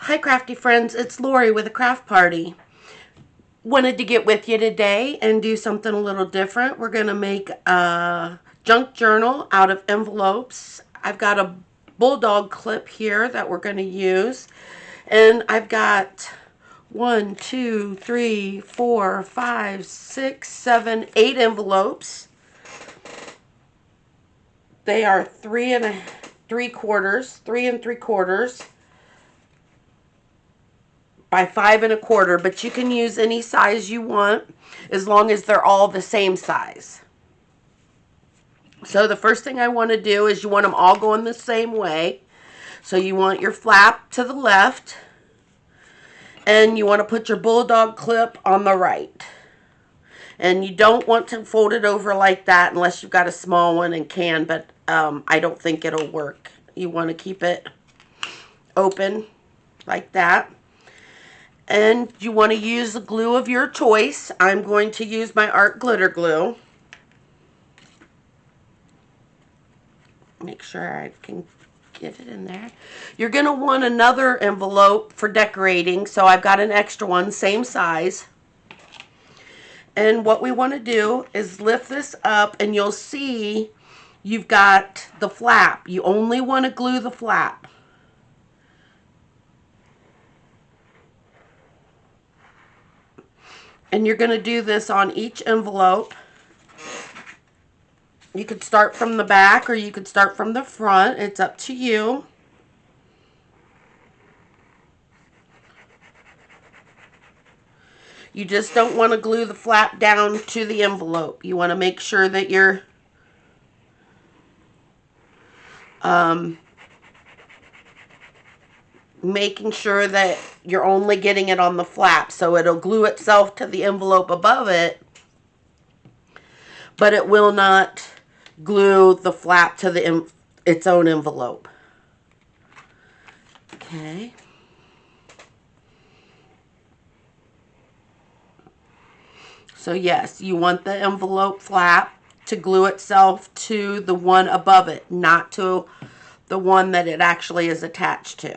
Hi crafty friends, it's Lori with a craft party. Wanted to get with you today and do something a little different. We're going to make a junk journal out of envelopes. I've got a bulldog clip here that we're going to use. And I've got 1, 2, 3, 4, 5, 6, 7, 8 envelopes. They are 3 and 3 quarters by 5 1/4, but you can use any size you want as long as they're all the same size. So the first thing I want to do is you want them all going the same way. So you want your flap to the left and you want to put your bulldog clip on the right. And you don't want to fold it over like that unless you've got a small one and can, but I don't think it'll work. You want to keep it open like that. And you want to use the glue of your choice. I'm going to use my art glitter glue. Make sure I can get it in there. You're going to want another envelope for decorating, so I've got an extra one, same size. And what we want to do is lift this up, and you'll see you've got the flap. You only want to glue the flap. And you're going to do this on each envelope. You could start from the back or you could start from the front. It's up to you. You just don't want to glue the flap down to the envelope. You want to make sure that you're making sure that you're only getting it on the flap, so it'll glue itself to the envelope above it, but it will not glue the flap to its own envelope. Okay. So yes, you want the envelope flap to glue itself to the one above it, not to the one that it actually is attached to.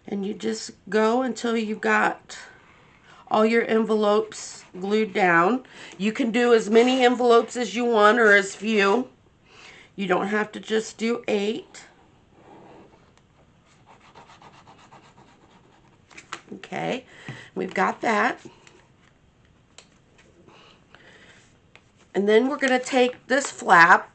And you just go until you've got all your envelopes glued down. You can do as many envelopes as you want or as few. You don't have to just do 8. Okay, we've got that. And then we're going to take this flap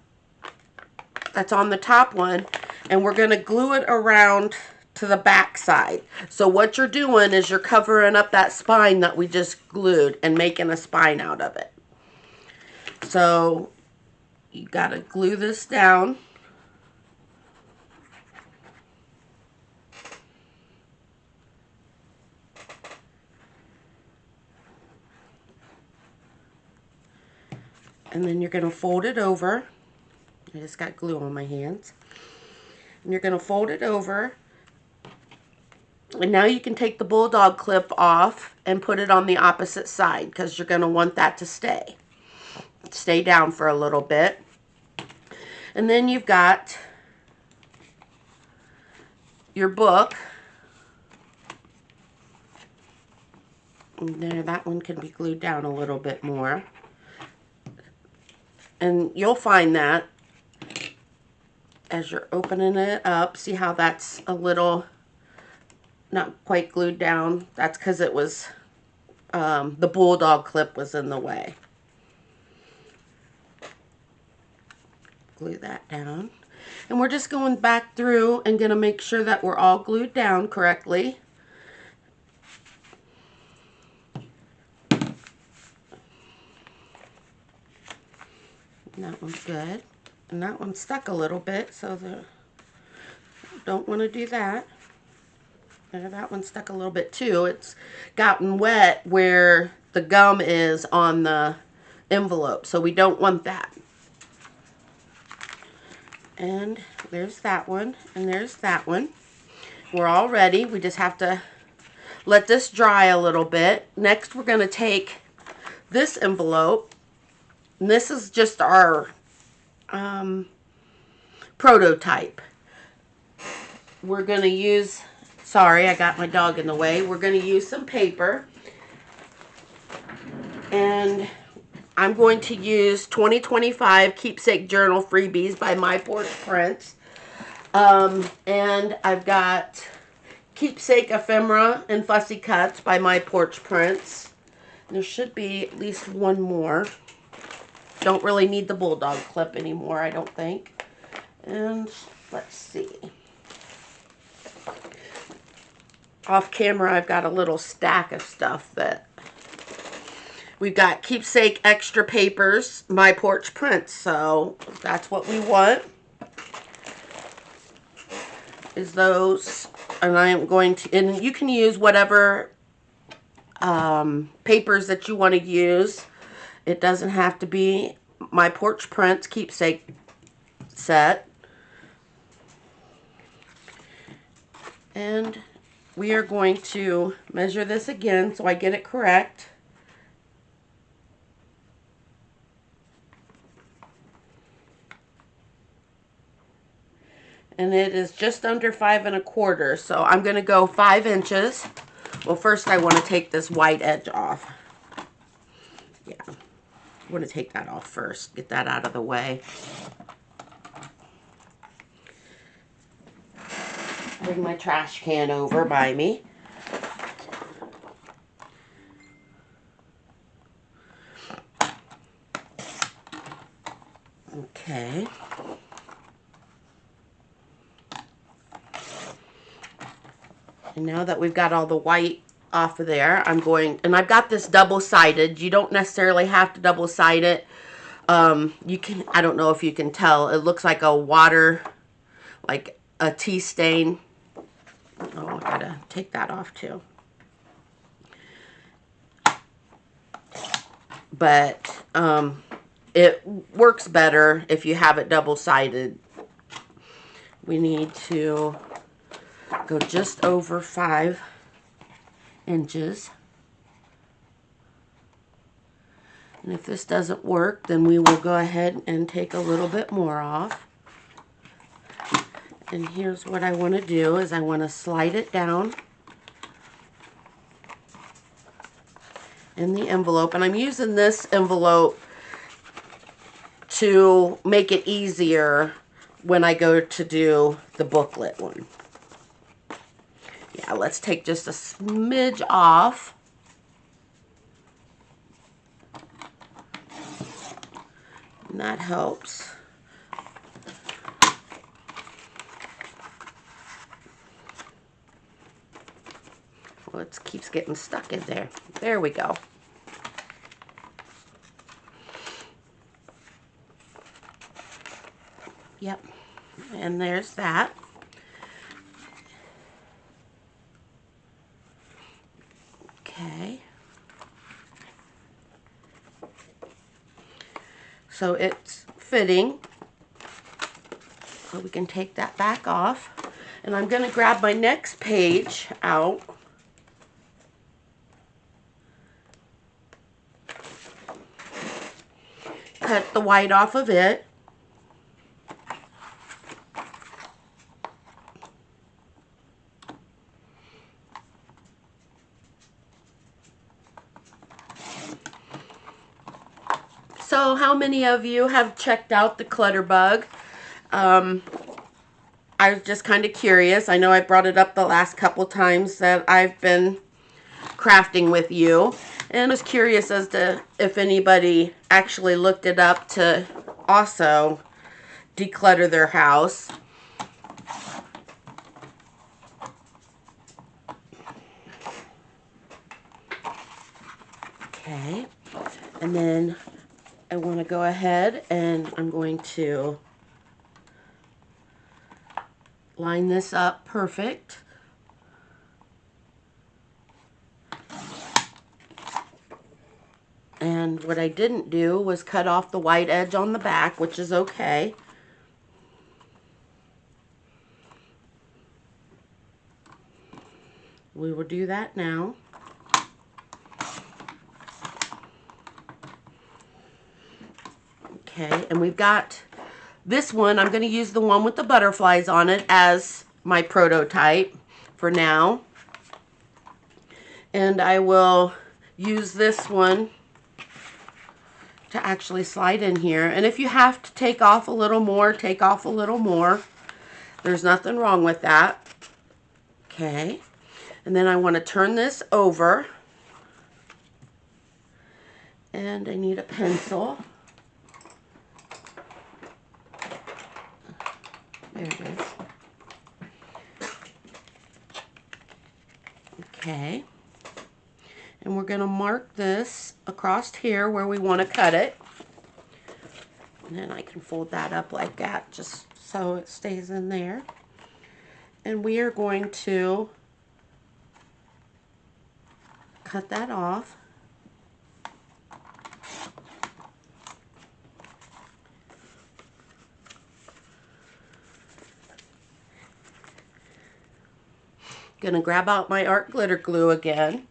that's on the top one and we're going to glue it around to the back side. So what you're doing is you're covering up that spine that we just glued and making a spine out of it. So you got to glue this down. And then you're going to fold it over. I just got glue on my hands. And you're going to fold it over. And now you can take the bulldog clip off and put it on the opposite side because you're going to want that to stay down for a little bit. And then you've got your book. And there, that one can be glued down a little bit more. And you'll find that as you're opening it up. See how that's a little not quite glued down? That's because it was, the bulldog clip was in the way. Glue that down. And we're just going back through and going to make sure that we're all glued down correctly. And that one's good. And that one stuck a little bit, so don't want to do that. And that one stuck a little bit too. It's gotten wet where the gum is on the envelope, so we don't want that. And there's that one, and there's that one. We're all ready. We just have to let this dry a little bit. Next, we're going to take this envelope. And this is just our prototype. we're going to use, sorry, I got my dog in the way. We're going to use some paper. And I'm going to use 2025 Keepsake Journal Freebies by My Porch Prints. And I've got Keepsake Ephemera and Fussy Cuts by My Porch Prints. There should be at least one more. Don't really need the bulldog clip anymore, I don't think. And let's see. Off camera, I've got a little stack of stuff that we've got. Keepsake Extra Papers, My Porch Prints. So that's what we want. Is those, and I am going to, and you can use whatever papers that you want to use. It doesn't have to be My Porch Prints Keepsake set. And we are going to measure this again so I get it correct. And it is just under 5 1/4. So I'm going to go 5 inches. Well, first I want to take this white edge off. Yeah, I want to take that off first. Get that out of the way. Bring my trash can over by me. Okay. And now that we've got all the white off of there, I'm going, and I've got this double-sided. You don't necessarily have to double-side it. You can, I don't know if you can tell, it looks like a water, like a tea stain. Oh, I gotta take that off too. But it works better if you have it double-sided. We need to go just over 5 inches. And if this doesn't work, then we will go ahead and take a little bit more off. And here's what I want to do is I want to slide it down in the envelope. And I'm using this envelope to make it easier when I go to do the booklet one. Yeah, let's take just a smidge off. And that helps. Well, it keeps getting stuck in there. There we go. Yep. And there's that. Okay. So it's fitting. So we can take that back off. And I'm going to grab my next page out. Cut the white off of it. So how many of you have checked out the Clutterbug? I was just kind of curious. I know I brought it up the last couple times that I've been crafting with you. And I was curious as to if anybody actually looked it up to also declutter their house. Okay. And then I want to go ahead and I'm going to line this up perfect. And what I didn't do was cut off the white edge on the back, which is okay. We will do that now. Okay, and we've got this one. I'm going to use the one with the butterflies on it as my prototype for now. And I will use this one to actually slide in here. And if you have to take off a little more, take off a little more. There's nothing wrong with that. Okay. And then I want to turn this over. And I need a pencil. There it is. Okay. And we're going to mark this across here where we want to cut it. And then I can fold that up like that just so it stays in there. And we are going to cut that off. Gonna grab out my art glitter glue again.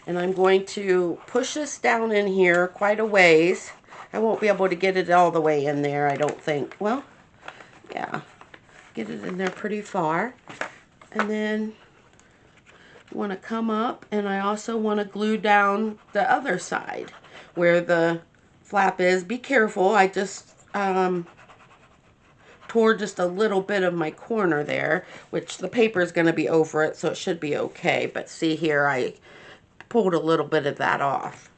And I'm going to push this down in here quite a ways. I won't be able to get it all the way in there, I don't think. Well, yeah, get it in there pretty far. And then want to come up, and I also want to glue down the other side where the flap is. Be careful, I just tore just a little bit of my corner there, which the paper is going to be over it, so it should be okay. But see here, I pulled a little bit of that off.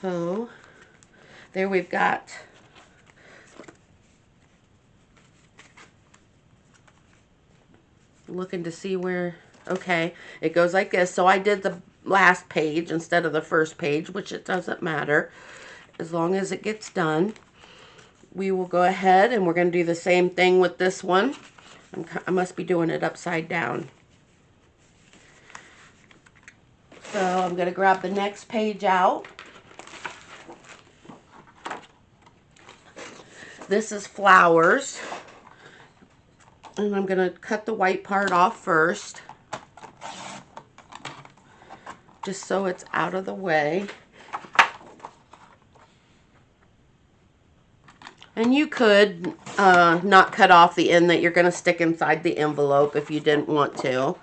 So there we've got looking to see where, okay, it goes like this. So I did the last page instead of the first page, which it doesn't matter as long as it gets done. We will go ahead and we're going to do the same thing with this one. I must be doing it upside down. So I'm going to grab the next page out. This is flowers. And I'm going to cut the white part off first, just so it's out of the way. And you could not cut off the end that you're going to stick inside the envelope if you didn't want to.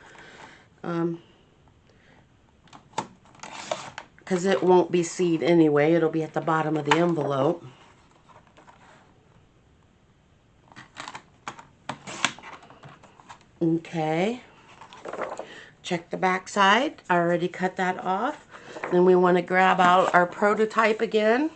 Because it won't be seed anyway. It'll be at the bottom of the envelope. Okay. Check the back side. I already cut that off. Then we want to grab out our prototype again.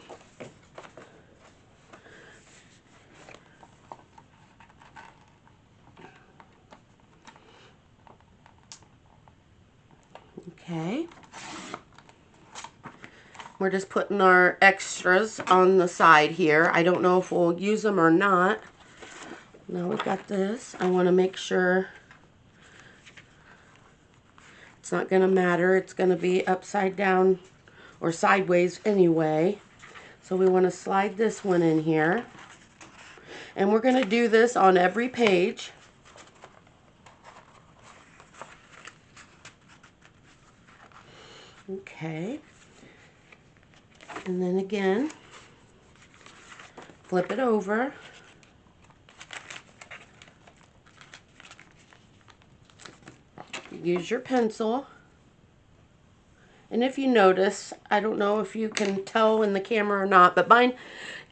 Okay. We're just putting our extras on the side here. I don't know if we'll use them or not. Now we've got this. I want to make sure it's not going to matter. It's going to be upside down or sideways anyway. So we want to slide this one in here. And we're going to do this on every page. Okay. And then again, flip it over. Use your pencil. And if you notice, I don't know if you can tell in the camera or not, but mine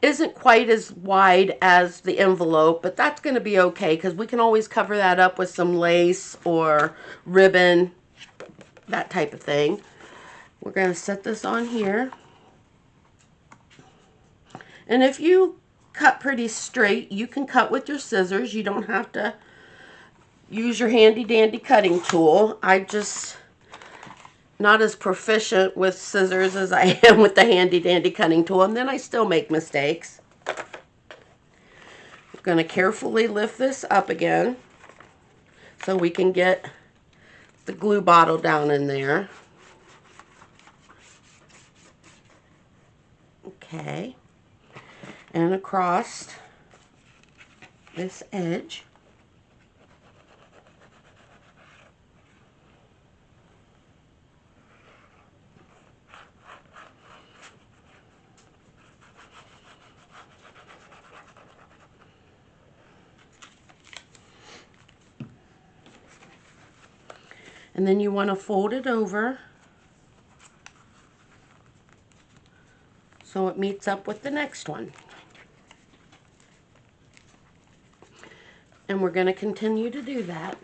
isn't quite as wide as the envelope, but that's going to be okay because we can always cover that up with some lace or ribbon, that type of thing. We're going to set this on here. And if you cut pretty straight, you can cut with your scissors. You don't have to use your handy dandy cutting tool. I just not as proficient with scissors as I am with the handy dandy cutting tool, and then I still make mistakes. I'm going to carefully lift this up again so we can get the glue bottle down in there. Okay. And across this edge. And then you want to fold it over so it meets up with the next one. And we're going to continue to do that.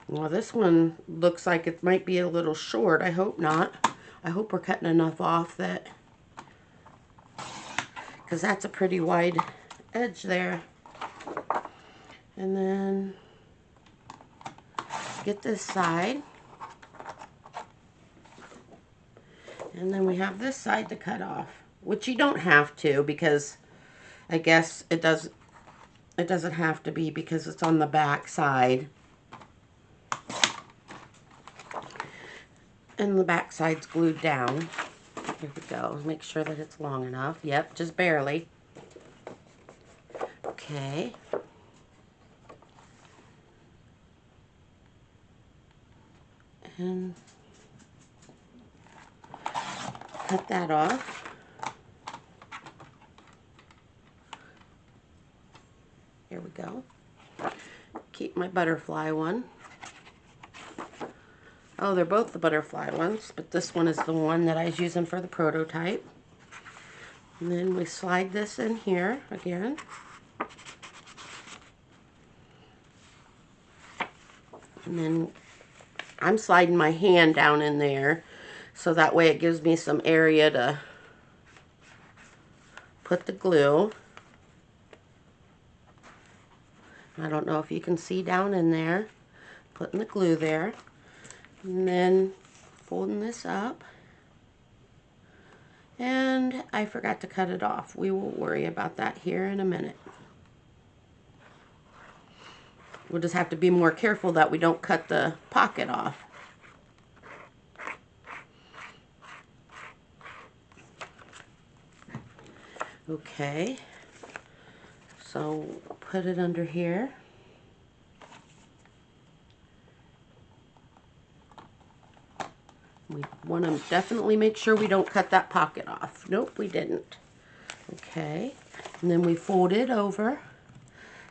Well, this one looks like it might be a little short. I hope not. I hope we're cutting enough off that, because that's a pretty wide edge there. And then get this side. And then we have this side to cut off, which you don't have to, because I guess it doesn't have to be because it's on the back side. And the back side's glued down. Here we go. Make sure that it's long enough. Yep, just barely. Okay. And cut that off. Here we go. Keep my butterfly one. Oh, they're both the butterfly ones, but this one is the one that I was using for the prototype. And then we slide this in here again. And then I'm sliding my hand down in there so that way it gives me some area to put the glue. I don't know if you can see down in there, putting the glue there. And then folding this up. And I forgot to cut it off. We will worry about that here in a minute. We'll just have to be more careful that we don't cut the pocket off. Okay. So put it under here. We want to definitely make sure we don't cut that pocket off. Nope, we didn't. Okay, and then we fold it over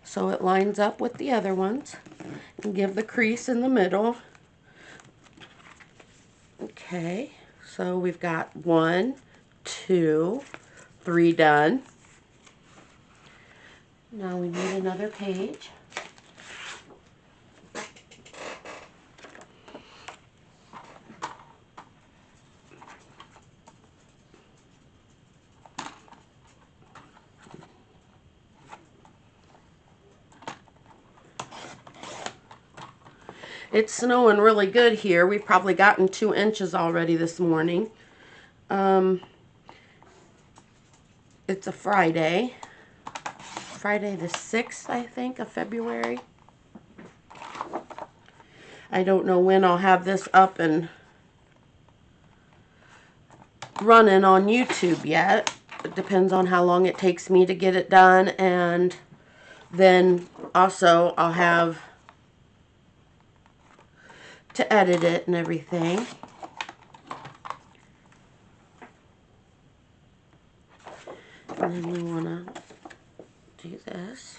so it lines up with the other ones and give the crease in the middle. Okay, so we've got 1, 2, 3 done. Now we need another page. It's snowing really good here. We've probably gotten 2 inches already this morning. It's a Friday. Friday the 6th, I think, of February. I don't know when I'll have this up and running on YouTube yet. It depends on how long it takes me to get it done, and then also I'll have to edit it and everything. And then we want to do this.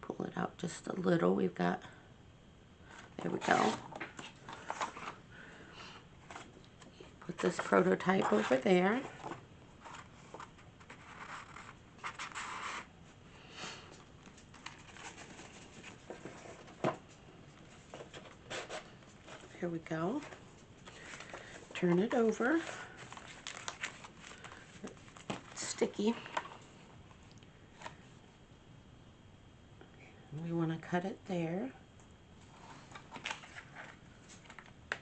Pull it out just a little. We've got, there we go. Put this prototype over there. Here we go. Turn it over. It's sticky. We want to cut it there.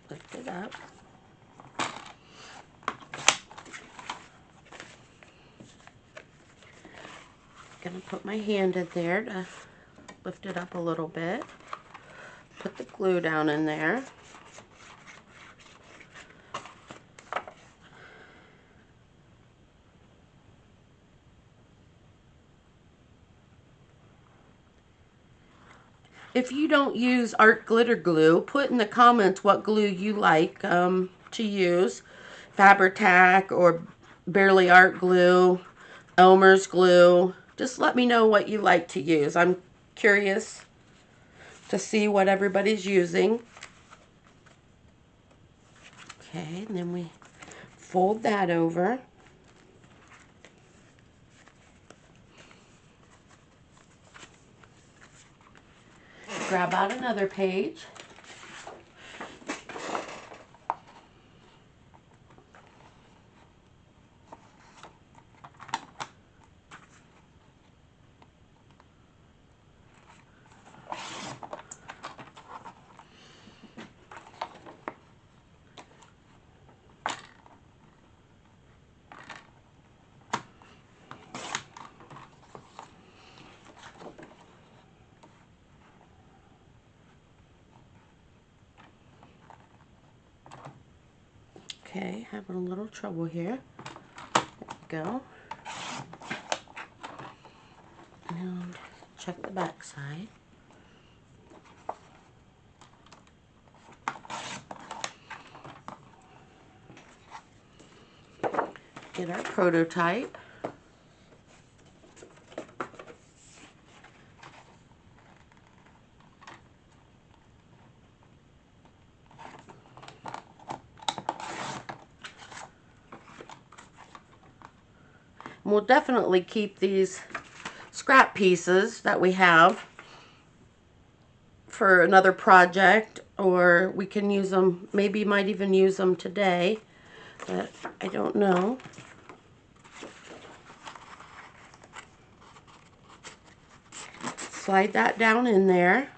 Lift it up. Gonna put my hand in there to lift it up a little bit. Put the glue down in there. If you don't use art glitter glue, put in the comments what glue you like to use. Fabri-Tac or Barely Art glue, Elmer's glue. Just let me know what you like to use. I'm curious to see what everybody's using. Okay, and then we fold that over. Grab out another page. Okay, having a little trouble here. There we go. And check the back side. Get our prototype. We'll definitely keep these scrap pieces that we have for another project, or we can use them, maybe might even use them today, but I don't know. Slide that down in there.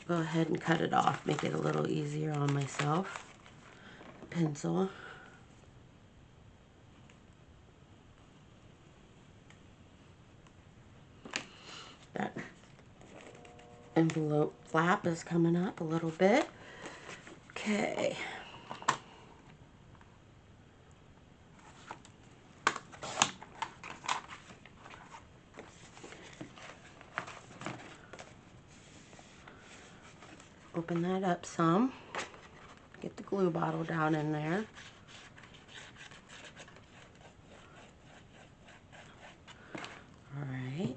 Go ahead and cut it off, make it a little easier on myself. Pencil. That envelope flap is coming up a little bit. Okay. Open that up some. Get the glue bottle down in there. All right.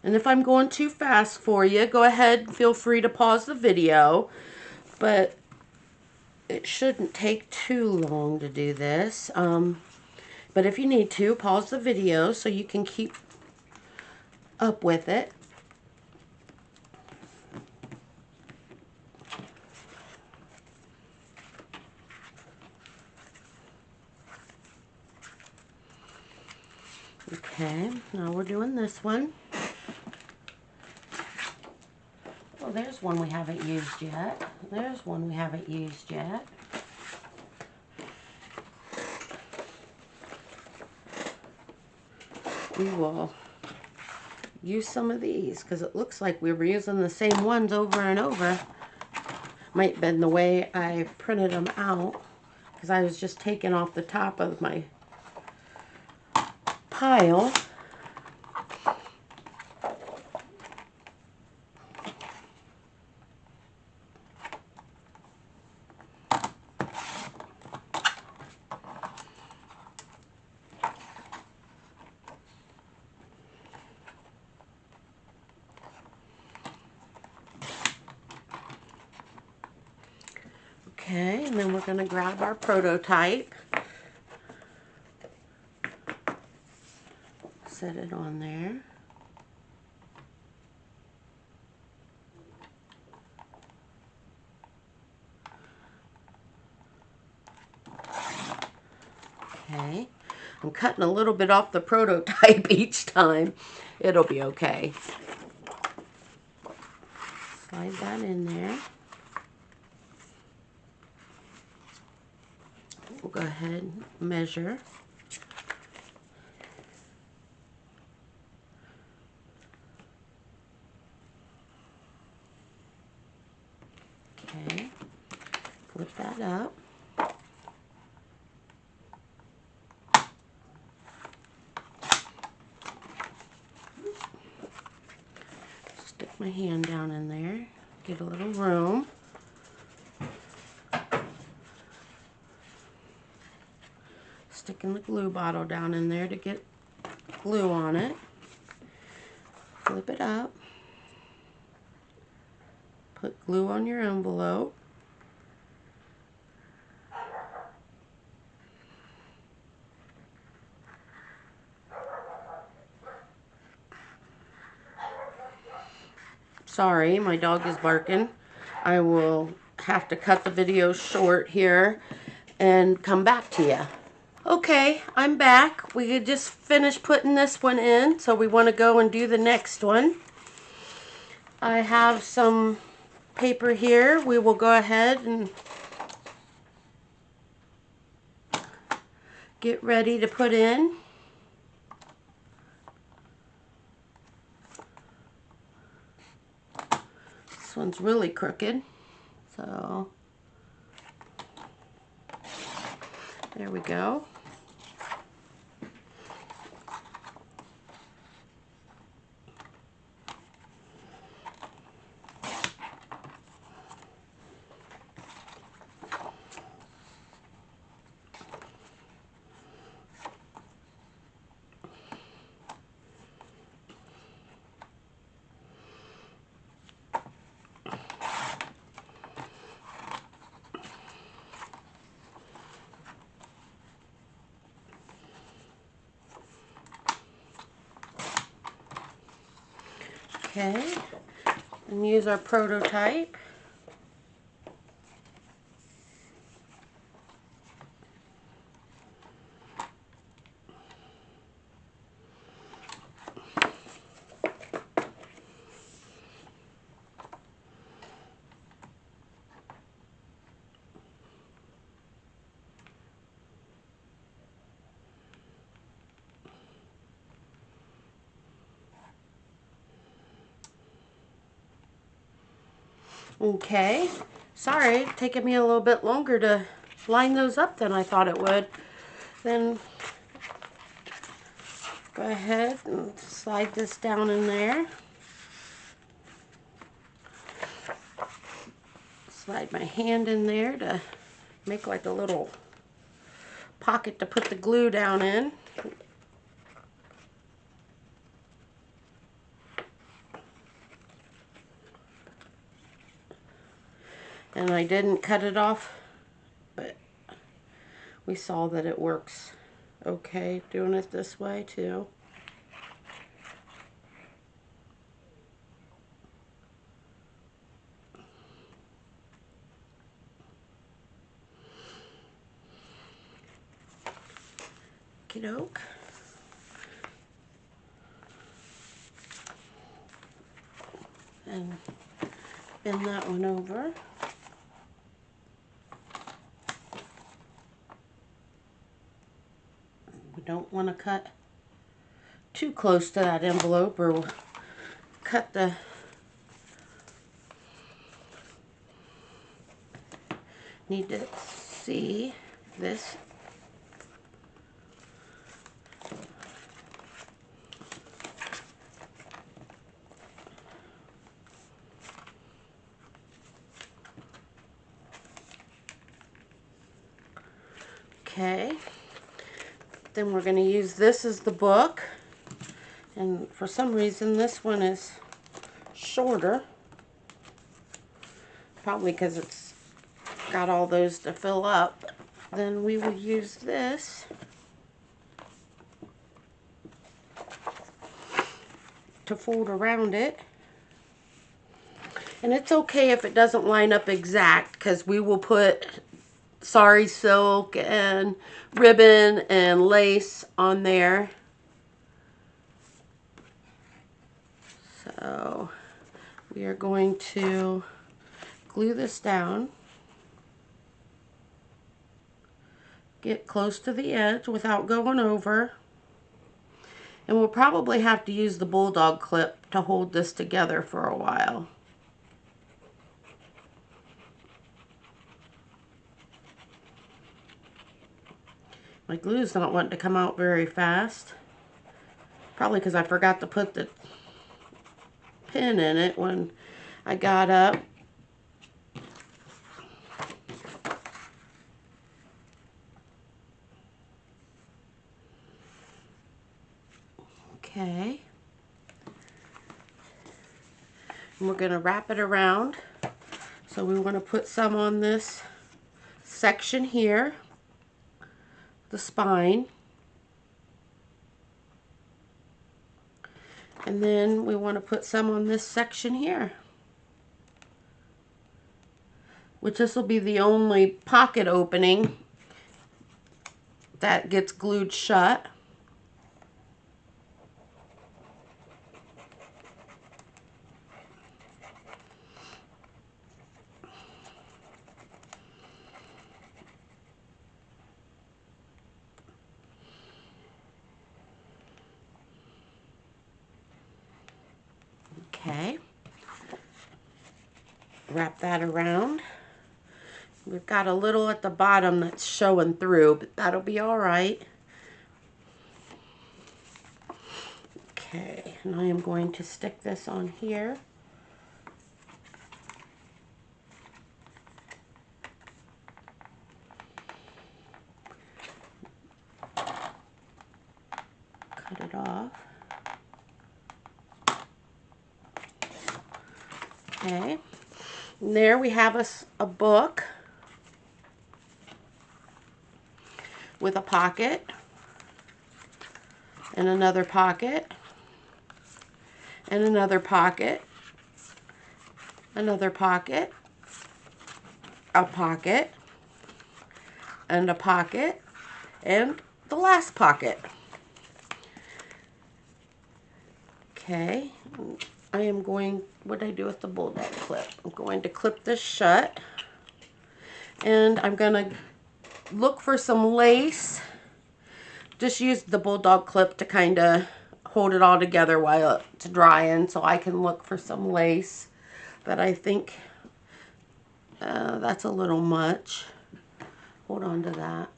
And if I'm going too fast for you, go ahead and feel free to pause the video. But it shouldn't take too long to do this. But if you need to, pause the video so you can keep up with it. Okay, now we're doing this one. Well, there's one we haven't used yet. There's one we haven't used yet. We will use some of these because it looks like we were using the same ones over and over. Might have been the way I printed them out because I was just taking off the top of my pile. Okay, and then we're going to grab our prototype. Set it on there. Okay, I'm cutting a little bit off the prototype each time. It'll be okay. Slide that in there. We'll go ahead and measure. Flip that up. Stick my hand down in there, get a little room. Sticking the glue bottle down in there to get glue on it. Flip it up. Put glue on your envelope. Sorry, my dog is barking. I will have to cut the video short here and come back to you. Okay, I'm back. We had just finished putting this one in, so we want to go and do the next one. I have some paper here. We will go ahead and get ready to put in. This one's really crooked, so there we go. Okay, and use our prototype. Okay, sorry, it's taking me a little bit longer to line those up than I thought it would. Then go ahead and slide this down in there. Slide my hand in there to make like a little pocket to put the glue down in. And I didn't cut it off, but we saw that it works okay doing it this way too. Okey-doke. And bend that one over. We don't want to cut too close to that envelope or we'll cut the need to see this. Okay, then we're going to use this as the book, and for some reason this one is shorter, probably because it's got all those to fill up. Then we will use this to fold around it. And it's okay if it doesn't line up exact, because we will put sari silk and ribbon and lace on there. So we are going to glue this down, get close to the edge without going over, and we'll probably have to use the bulldog clip to hold this together for a while. My glue's not wanting to come out very fast. Probably because I forgot to put the pin in it when I got up. Okay. And we're going to wrap it around. So we want to put some on this section here, the spine. And then we want to put some on this section here, which this will be the only pocket opening that gets glued shut. Okay, wrap that around. We've got a little at the bottom that's showing through, but that'll be all right. Okay, and I am going to stick this on here. Cut it off. Okay, and there we have a book with a pocket and another pocket and another pocket, another pocket, a pocket, and a pocket, and the last pocket. Okay, I am going, what did I do with the bulldog clip? I'm going to clip this shut, and I'm going to look for some lace. Just use the bulldog clip to kind of hold it all together while it's drying, so I can look for some lace. But I think that's a little much. Hold on to that.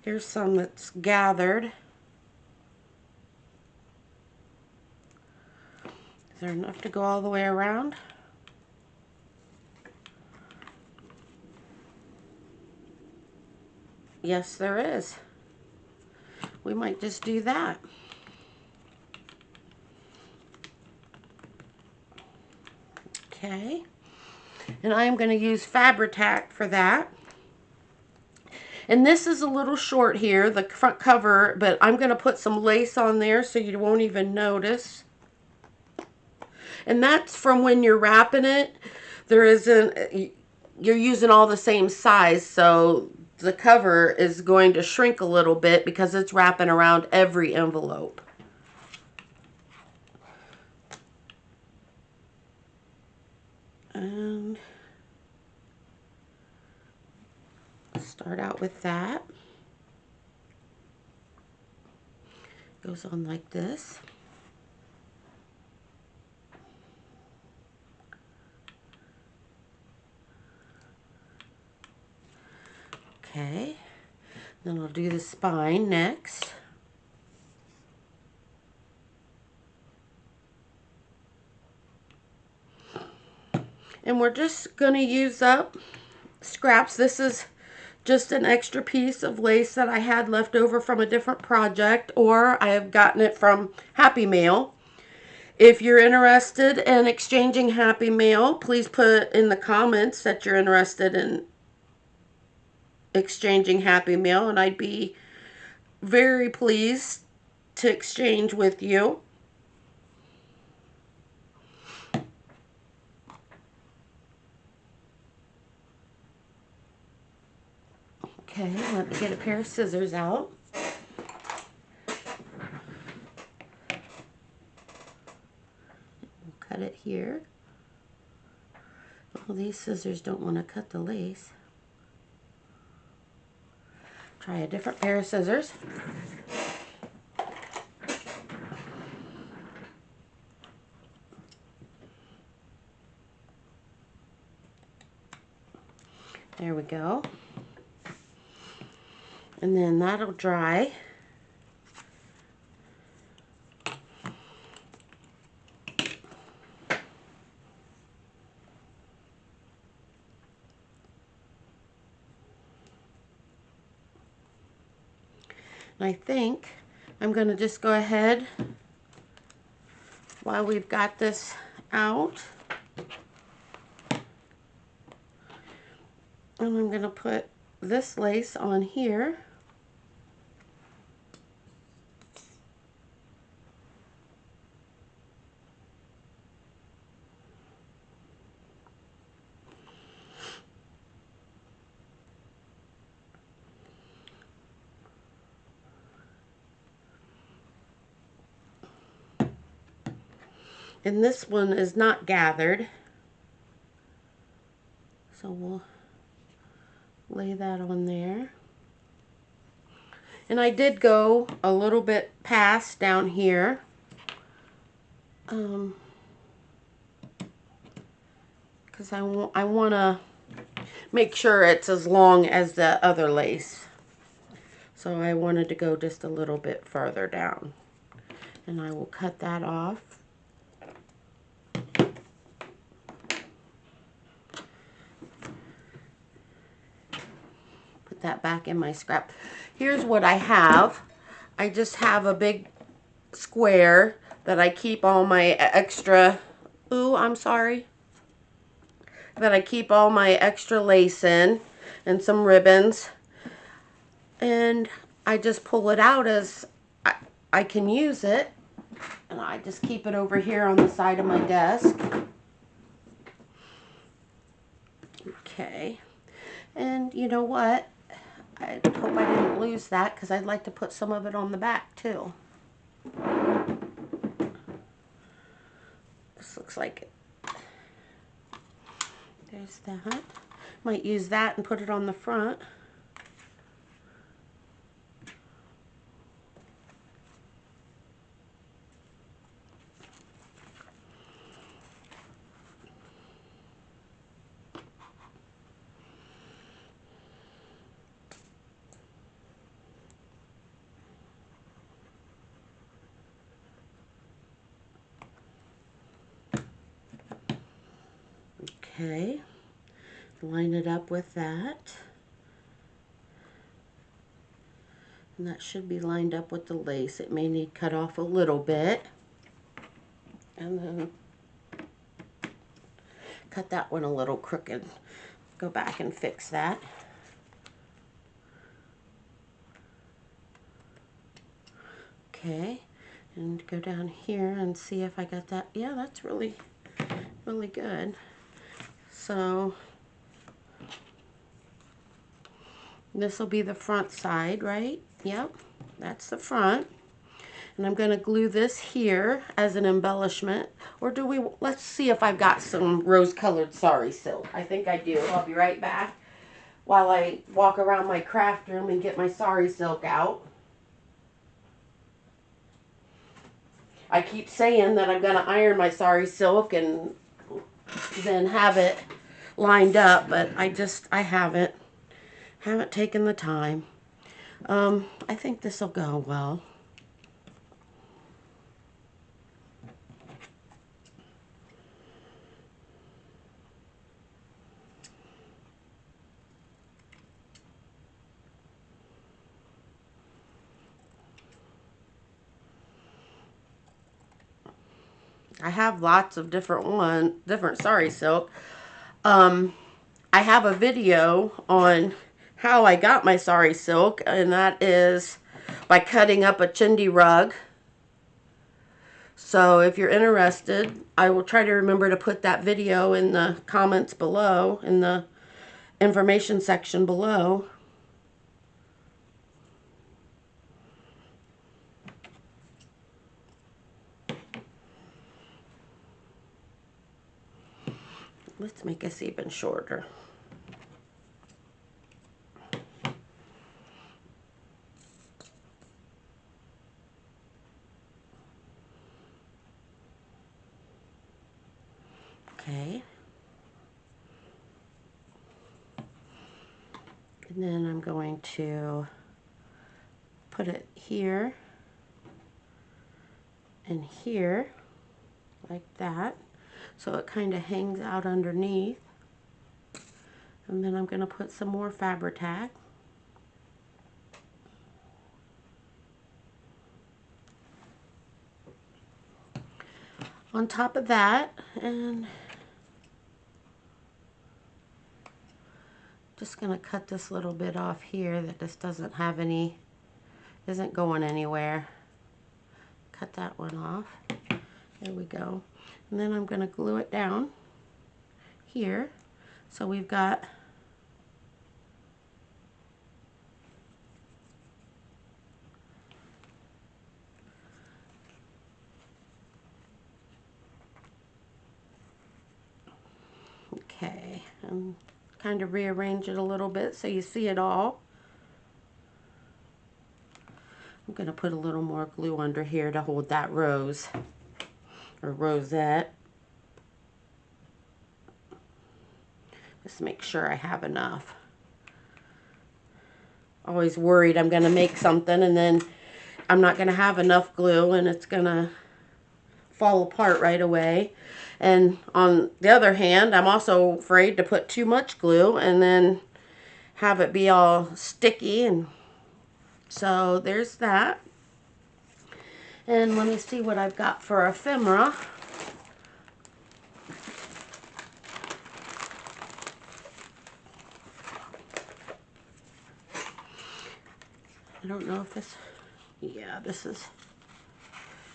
Here's some that's gathered. Is there enough to go all the way around? Yes, there is. We might just do that. Okay. And I am going to use Fabri-Tac for that. And this is a little short here, the front cover, but I'm going to put some lace on there so you won't even notice. And that's from when you're wrapping it. There isn't, you're using all the same size, so the cover is going to shrink a little bit because it's wrapping around every envelope. And start out with that. Goes on like this. Okay, then I'll do the spine next. And we're just going to use up scraps. This is just an extra piece of lace that I had left over from a different project, or I have gotten it from Happy Mail. If you're interested in exchanging Happy Mail, please put in the comments that you're interested in exchanging Happy Mail, and I'd be very pleased to exchange with you. Okay, let me get a pair of scissors out. We'll cut it here. Well, these scissors don't want to cut the lace. Try a different pair of scissors. There we go. And then that'll dry. I think I'm going to just go ahead while we've got this out. And I'm going to put this lace on here. And this one is not gathered, so we'll lay that on there. And I did go a little bit past down here, because I want to make sure it's as long as the other lace. So I wanted to go just a little bit further down. And I will cut that off. Put that back in my scrap. Here's what I have. I just have a big square that I keep all my extra, that I keep all my extra lace in, and some ribbons. And I just pull it out as I can use it. And I just keep it over here on the side of my desk. Okay. And you know what? I hope I didn't lose that, because I'd like to put some of it on the back too. This looks like it. There's that. Might use that and put it on the front. Okay, line it up with that. And that should be lined up with the lace. It may need cut off a little bit. And then cut that one a little crooked. Go back and fix that. Okay, and go down here and see if I got that. Yeah, that's really good. So this will be the front side, right? Yep, that's the front. And I'm going to glue this here as an embellishment. Or do we, let's see if I've got some rose-colored sari silk. I think I do. I'll be right back while I walk around my craft room and get my sari silk out. I keep saying that I'm going to iron my sari silk and then have it lined up, but I haven't taken the time. I think this will go well. I have lots of different sari silk. I have a video on how I got my sari silk, and that is by cutting up a chindi rug. So if you're interested, I will try to remember to put that video in the comments below, in the information section below. Let's make this even shorter. Okay. And then I'm going to put it here and here, like that, so it kind of hangs out underneath. And then I'm going to put some more Fabri-Tac. On top of that, and just going to cut this little bit off here that just doesn't have any, isn't going anywhere. Cut that one off. There we go. And then I'm going to glue it down here. So we've got okay, and kind of rearrange it a little bit so you see it all. I'm going to put a little more glue under here to hold that rose or rosette. Just make sure I have enough. Always worried I'm going to make something and then I'm not going to have enough glue and it's going to fall apart right away. And on the other hand, I'm also afraid to put too much glue and then have it be all sticky. And so there's that. And let me see what I've got for ephemera. I don't know if this, yeah, this is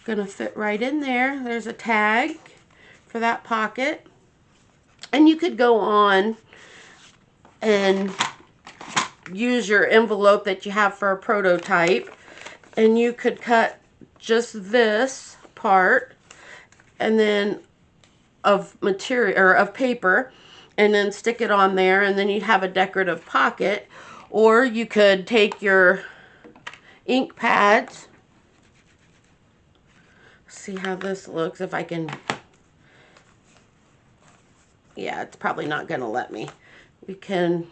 gonna fit right in there. There's a tag for that pocket. And you could go on and use your envelope that you have for a prototype, and you could cut just this part and then of material or of paper and then stick it on there, and then you'd have a decorative pocket. Or you could take your ink pads, see how this looks, if I can, yeah, it's probably not gonna let me. You can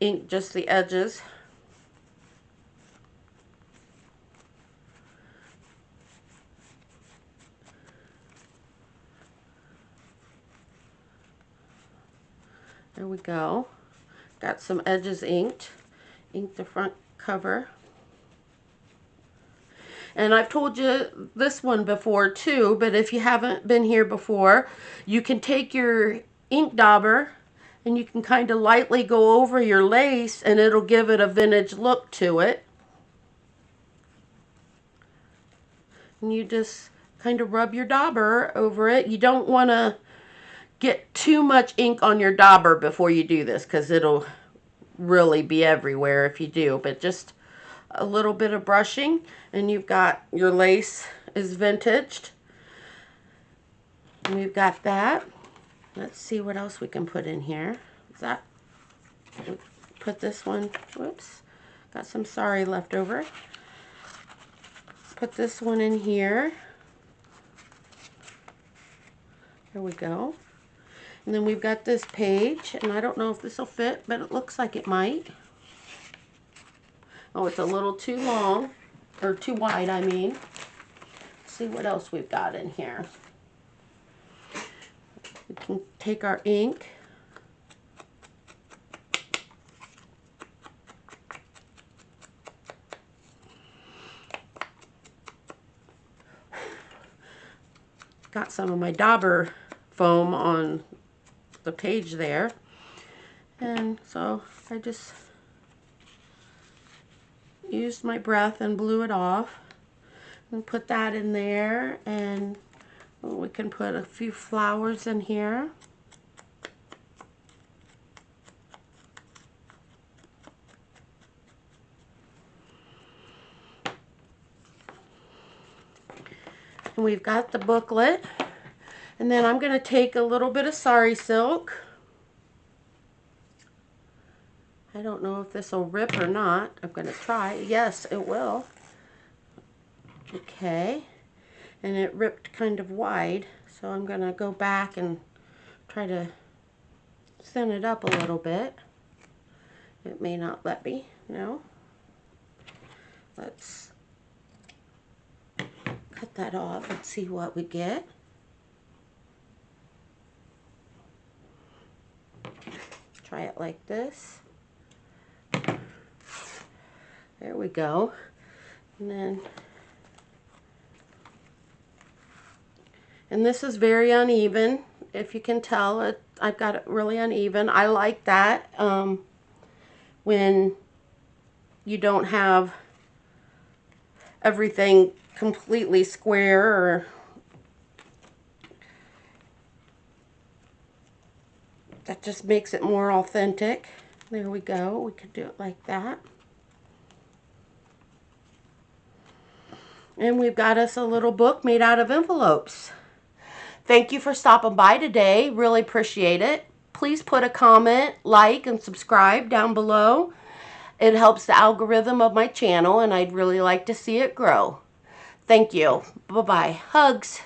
ink just the edges. There we go. Got some edges inked. Ink the front cover. And I've told you this one before too, but if you haven't been here before, you can take your ink dauber and you can kind of lightly go over your lace and it'll give it a vintage look to it. And you just kind of rub your dauber over it. You don't want to get too much ink on your dauber before you do this because it'll really be everywhere if you do, but just a little bit of brushing and you've got your lace is vintaged. And we've got that. Let's see what else we can put in here. Is that, put this one, whoops, got some sari left over. Put this one in here. There we go. And then we've got this page, and I don't know if this will fit, but it looks like it might. Oh, it's a little too long, or too wide, I mean. Let's see what else we've got in here. We can take our ink. Got some of my dauber foam on the page there. And so I just used my breath and blew it off. And put that in there, and we can put a few flowers in here. And we've got the booklet. And then I'm going to take a little bit of sari silk. I don't know if this will rip or not. I'm going to try. Yes, it will. Okay. And it ripped kind of wide, so I'm going to go back and try to thin it up a little bit. It may not let me. No. Let's cut that off and see what we get. Try it like this. There we go. And this is very uneven. If you can tell, I've got it really uneven. I like that when you don't have everything completely square, or that just makes it more authentic. There we go. We could do it like that. And we've got us a little book made out of envelopes. Thank you for stopping by today. Really appreciate it. Please put a comment, like, and subscribe down below. It helps the algorithm of my channel, and I'd really like to see it grow. Thank you. Bye-bye. Hugs.